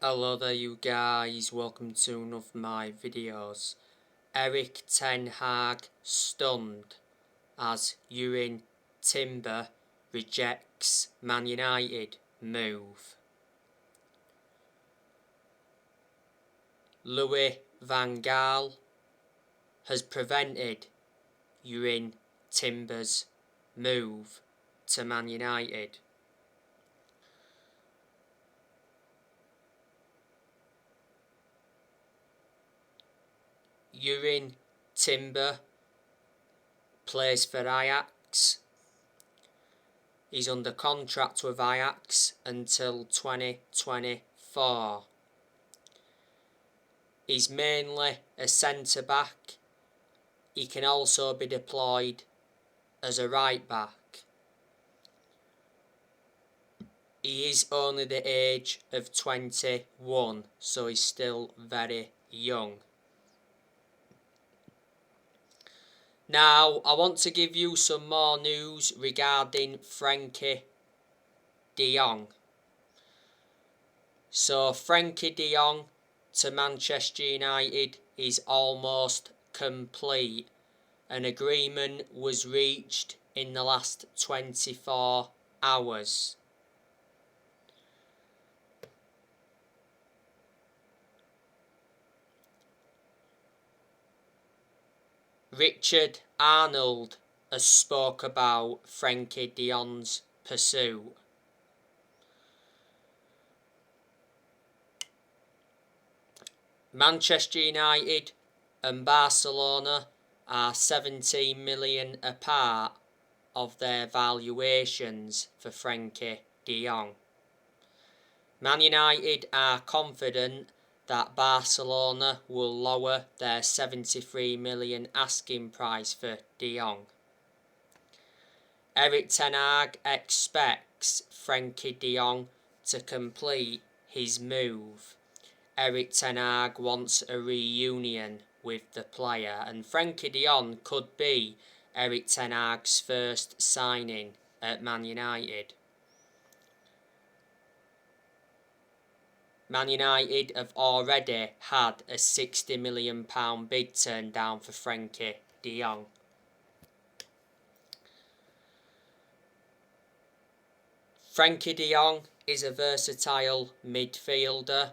Hello there you guys, welcome to one of my videos. Erik ten Hag stunned as Jurrien Timbet rejects Man United move. Louis van Gaal has prevented Jurrien Timbet's move to Man United. Jurrien Timbet plays for Ajax. He's under contract with Ajax until 2024. He's mainly a centre-back. He can also be deployed as a right-back. He is only the age of 21, so he's still very young. Now, I want to give you some more news regarding Frenkie Dion. So, Frenkie Dion to Manchester United is almost complete. An agreement was reached in the last 24 hours. Richard Arnold has spoke about Frenkie Dion's pursuit. Manchester United and Barcelona are 17 million apart of their valuations for Frenkie Dion. Man United are confident that Barcelona will lower their 73 million asking price for Dion. Erik ten Hag expects Frenkie Dion to complete his move. Erik ten Hag wants a reunion with the player, and Frenkie Dion could be Erik ten Hag's first signing at Man United. Man United have already had a £60 million bid turned down for Frenkie Dion. Frenkie Dion is a versatile midfielder.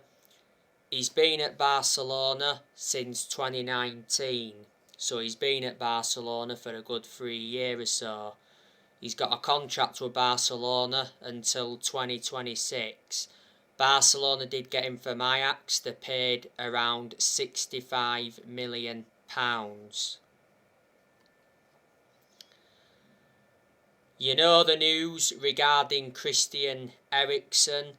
He's been at Barcelona since 2019, so he's been at Barcelona for a good 3 years or so. He's got a contract with Barcelona until 2026. Barcelona did get him from Ajax. They paid around £65 million. You know the news regarding Christian Eriksen.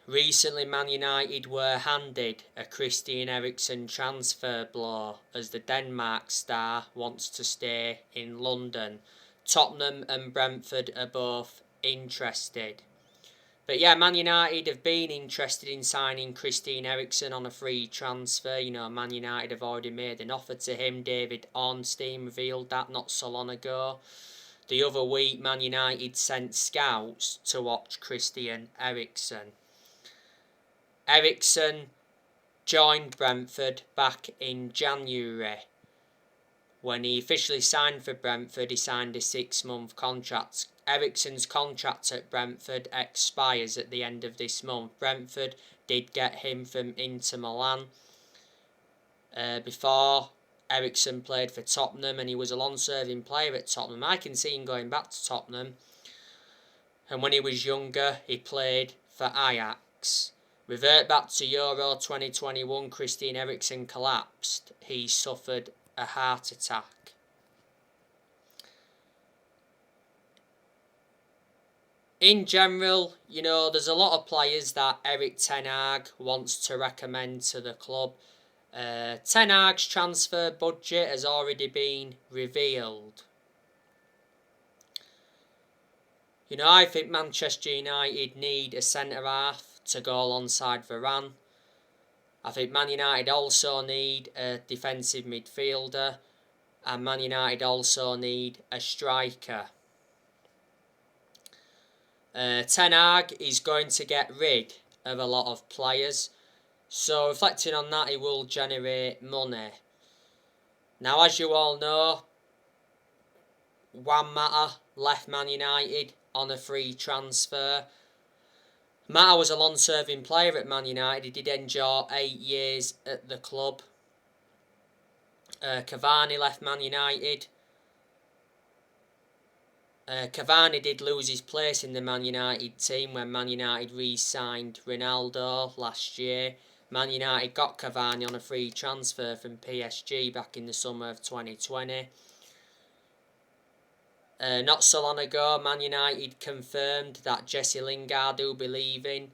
Recently, Man United were handed a Christian Eriksen transfer blow as the Denmark star wants to stay in London. Tottenham and Brentford are both interested. But yeah, Man United have been interested in signing Christian Eriksen on a free transfer. You know, Man United have already made an offer to him. David Ornstein revealed that not so long ago. The other week, Man United sent scouts to watch Christian Eriksen. Eriksen joined Brentford back in January. When he officially signed for Brentford, he signed a 6-month contract. Eriksen's contract at Brentford expires at the end of this month. Brentford did get him from Inter Milan. Before, Eriksen played for Tottenham and he was a long-serving player at Tottenham. I can see him going back to Tottenham. And when he was younger, he played for Ajax. Revert back to Euro 2021, Christian Eriksen collapsed. He suffered a heart attack. In general, you know, there's a lot of players that Erik ten Hag wants to recommend to the club. Ten Hag's transfer budget has already been revealed. You know, I think Manchester United need a centre-half to go alongside Varane. I think Man United also need a defensive midfielder, and Man United also need a striker. Ten Hag is going to get rid of a lot of players. So reflecting on that, he will generate money. Now, as you all know, Juan Mata left Man United on a free transfer. Mata was a long-serving player at Man United. He did endure 8 years at the club. Cavani left Man United. Cavani did lose his place in the Man United team when Man United re-signed Ronaldo last year. Man United got Cavani on a free transfer from PSG back in the summer of 2020. Not so long ago, Man United confirmed that Jesse Lingard will be leaving.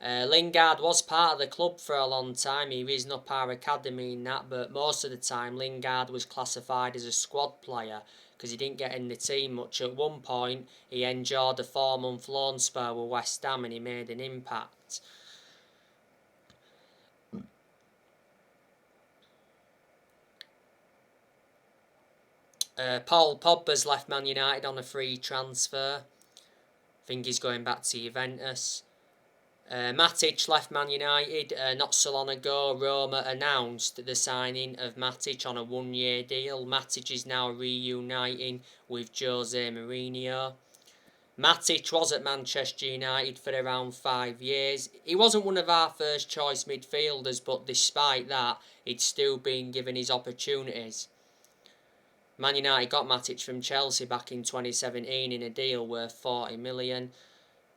Lingard was part of the club for a long time. He risen up our academy in that, but most of the time Lingard was classified as a squad player because he didn't get in the team much. At one point, he endured a 4-month loan spell with West Ham and he made an impact. Paul Pogba's left Man United on a free transfer. I think he's going back to Juventus. Matic left Man United not so long ago. Roma announced the signing of Matic on a 1-year deal. Matic is now reuniting with Jose Mourinho. Matic was at Manchester United for around 5 years. He wasn't one of our first choice midfielders, but despite that, he'd still been given his opportunities. Man United got Matic from Chelsea back in 2017 in a deal worth 40 million.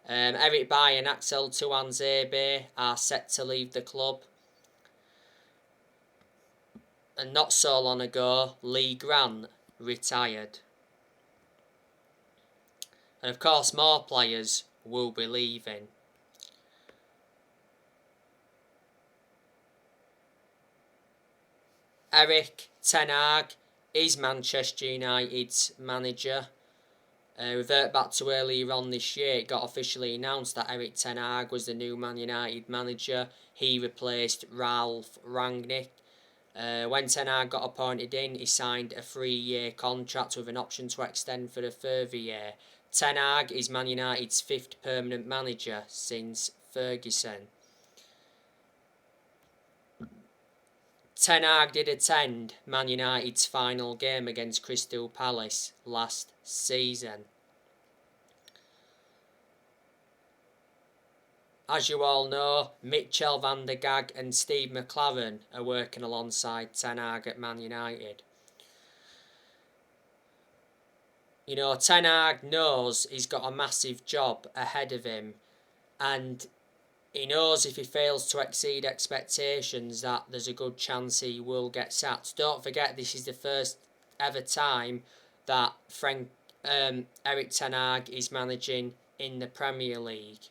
Eric Bailly and Axel Tuanzebe are set to leave the club. And not so long ago, Lee Grant retired. And of course, more players will be leaving. Erik ten Hag is Manchester United's manager. Revert back to earlier on this year, it got officially announced that Erik ten Hag was the new Man United manager. He replaced Ralf Rangnick. When ten Hag got appointed in, he signed a 3-year contract with an option to extend for a further year. Ten Hag is Man United's 5th permanent manager since Ferguson. Ten Hag did attend Man United's final game against Crystal Palace last season. As you all know, Mitchell van der Gaag and Steve McLaren are working alongside Ten Hag at Man United. You know, Ten Hag knows he's got a massive job ahead of him, and he knows if he fails to exceed expectations that there's a good chance he will get sacked. Don't forget, this is the first ever time that Erik ten Hag is managing in the Premier League.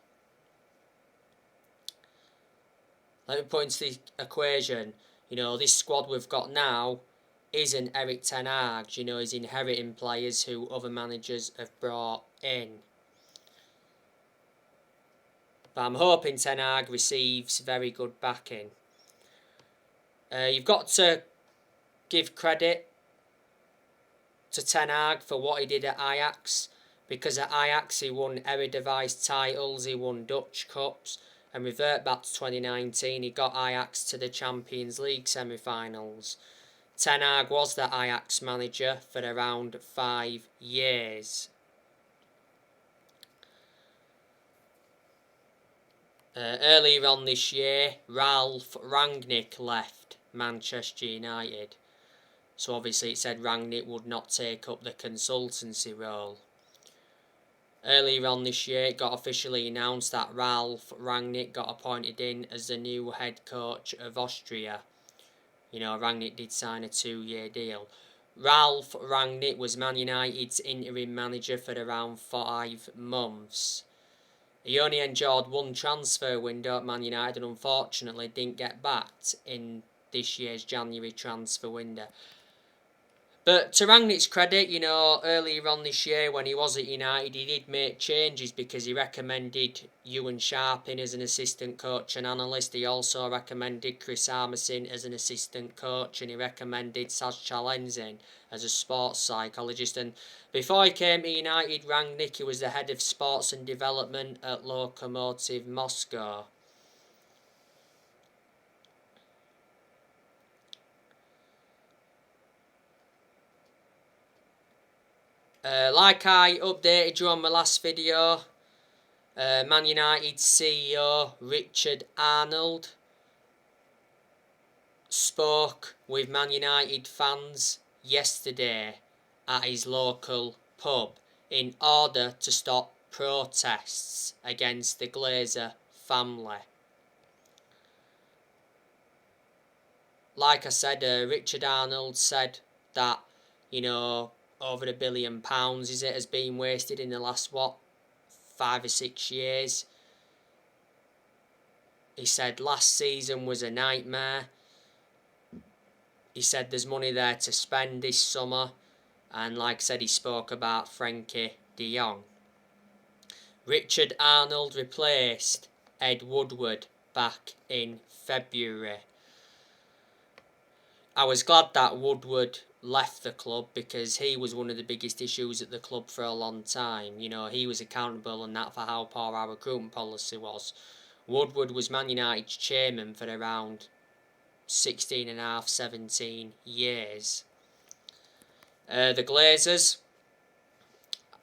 Let me put into the equation, you know, this squad we've got now isn't Erik ten Hag. You know, he's inheriting players who other managers have brought in. But I'm hoping Ten Hag receives very good backing. You've got to give credit to Ten Hag for what he did at Ajax, because at Ajax he won Eredivisie titles, he won Dutch Cups, and revert back to 2019, he got Ajax to the Champions League semi-finals. Ten Hag was the Ajax manager for around 5 years. Earlier on this year, Ralf Rangnick left Manchester United. So obviously it said Rangnick would not take up the consultancy role. Earlier on this year, it got officially announced that Ralf Rangnick got appointed in as the new head coach of Austria. You know, Rangnick did sign a 2-year deal. Ralf Rangnick was Man United's interim manager for around 5 months. He only endured 1 transfer window at Man United and unfortunately didn't get backed in this year's January transfer window. But to Rangnick's credit, you know, earlier on this year when he was at United, he did make changes because he recommended Ewan Sharping as an assistant coach and analyst. He also recommended Chris Armisen as an assistant coach, and he recommended Saz Chalenzin as a sports psychologist. And before he came to United, Rangnick, he was the head of sports and development at Lokomotiv Moscow. Like I updated you on my last video, Man United CEO Richard Arnold spoke with Man United fans yesterday at his local pub in order to stop protests against the Glazer family. Like I said, Richard Arnold said that, over £1 billion has been wasted in the last, 5 or 6 years. He said last season was a nightmare. He said there's money there to spend this summer. And like I said, he spoke about Frenkie, Dion. Richard Arnold replaced Ed Woodward back in February. I was glad that Woodward left the club because he was one of the biggest issues at the club for a long time. He was accountable and that for how poor our recruitment policy was. Woodward was Man United's chairman for around 16 and a half, 17 years. The Glazers,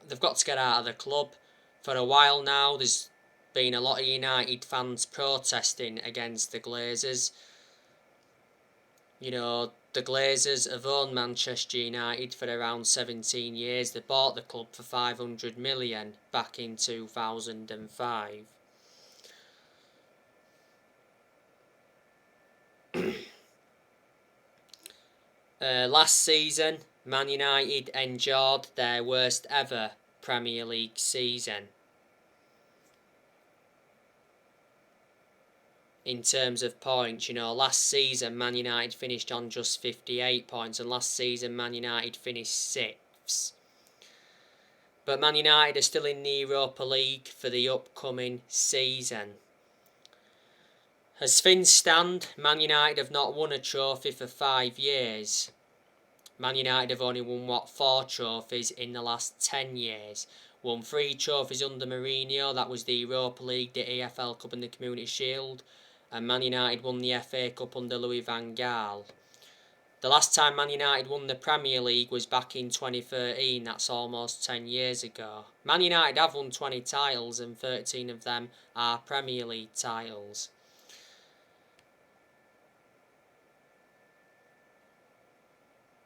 they've got to get out of the club. For a while now, there's been a lot of United fans protesting against the Glazers. The Glazers have owned Manchester United for around 17 years. They bought the club for 500 million back in 2005. Last season, Man United endured their worst ever Premier League season. In terms of points, last season Man United finished on just 58 points, and last season Man United finished 6th. But Man United are still in the Europa League for the upcoming season. As things stand, Man United have not won a trophy for 5 years. Man United have only won, 4 trophies in the last 10 years. Won 3 trophies under Mourinho, that was the Europa League, the EFL Cup and the Community Shield. And Man United won the FA Cup under Louis van Gaal. The last time Man United won the Premier League was back in 2013, that's almost 10 years ago. Man United have won 20 titles and 13 of them are Premier League titles.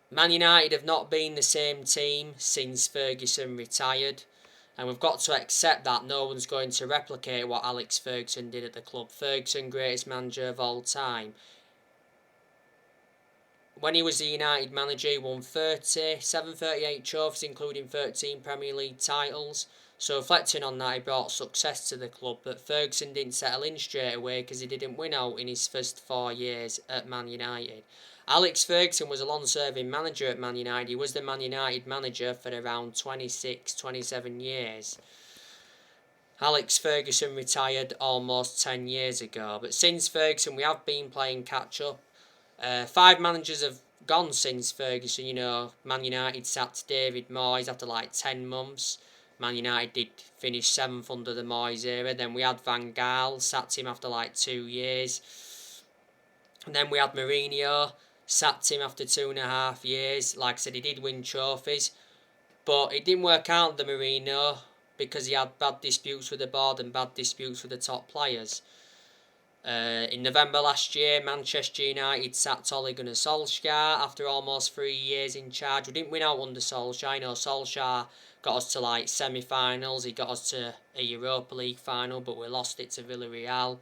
Man United have not been the same team since Ferguson retired, and we've got to accept that no one's going to replicate what Alex Ferguson did at the club. Ferguson, greatest manager of all time. When he was the United manager, he won 38 trophies, including 13 Premier League titles. So reflecting on that, he brought success to the club, but Ferguson didn't settle in straight away because he didn't win out in his first 4 years at Man United. Alex Ferguson was a long-serving manager at Man United. He was the Man United manager for around 26, 27 years. Alex Ferguson retired almost 10 years ago. But since Ferguson, we have been playing catch-up. 5 managers have gone since Ferguson. Man United sacked David Moyes after 10 months. Man United did finish 7th under the Moyes era. Then we had Van Gaal, sacked him after 2 years. And then we had Mourinho, sacked him after 2.5 years. Like I said, he did win trophies, but it didn't work out, the Mourinho, because he had bad disputes with the board and bad disputes with the top players. In November last year, Manchester United sacked Ole Gunnar Solskjaer after almost 3 years in charge. We didn't win out under Solskjaer. Solskjaer got us to semi-finals. He got us to a Europa League final, but we lost it to Villarreal.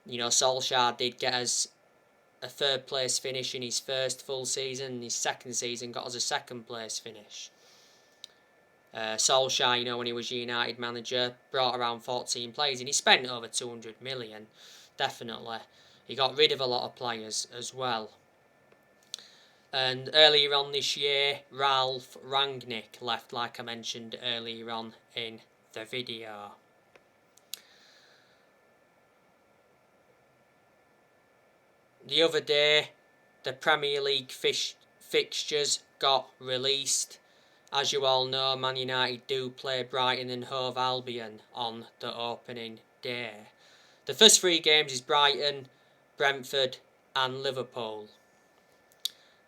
Solskjaer did get us a 3rd place finish in his first full season. His second season got us a 2nd place finish. Solskjaer, when he was United manager, brought around 14 players and he spent over 200 million, definitely. He got rid of a lot of players as well. And earlier on this year, Ralph Rangnick left, like I mentioned earlier on in the video. The other day, the Premier League fixtures got released. As you all know, Man United do play Brighton and Hove Albion on the opening day. The first 3 games is Brighton, Brentford and Liverpool.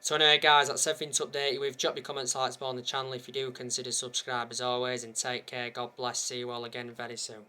So anyway guys, that's everything to update you with. Drop your comments, likes more on the channel if you do consider subscribe as always, and take care. God bless. See you all again very soon.